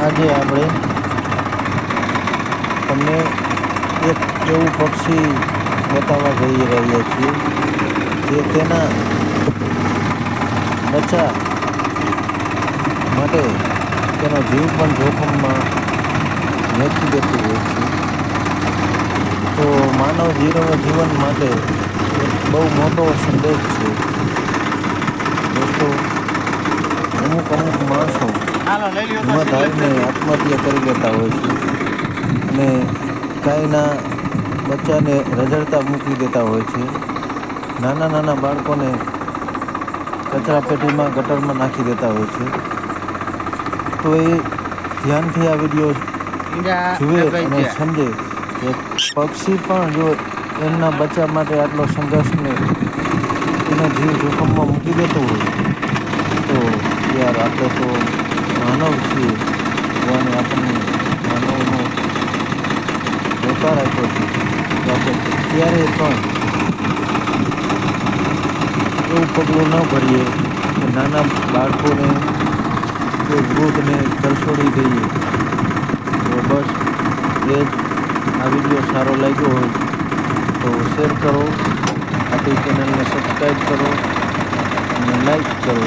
આજે આપણે તમને એક એવું પક્ષી બતાવવા જઈ રહ્યા છીએ જે તેના બચ્ચા માટે તેનો જીવ પણ જોખમમાં નાખી દેતું હોય છે. તો માનવ જીવન માટે એક બહુ મોટો સંદેશ છે દોસ્તો. અમુક માણસો વીમા ધારીને આત્મહત્યા કરી લેતા હોય છે અને ગાયના બચ્ચાને રઝળતા મૂકી દેતા હોય છે. નાના નાના બાળકોને કચરા પેટીમાં ગટરમાં નાખી દેતા હોય છે. તો એ ધ્યાનથી આ વિડીયો જુએ અને સમજે કે પક્ષી પણ જો એમના બચ્ચા માટે આટલો સંઘર્ષને એનો જીવ જોખમમાં મૂકી દેતો હોય તો યાર આપણે તો માનવ છીએ. ભગવાને આપણને માનવનો વેપાર આપ્યો છે તો આપણે ક્યારેય પણ એવું પગલું ન ભરીએ કે નાના બાળકોને કે વૃદ્ધને તરછોડી દઈએ. તો બસ એ જ આ વિડીયો સારો લાગ્યો હોય તો શેર કરો, આપણી ચેનલને સબસ્ક્રાઈબ કરો અને લાઈક કરો.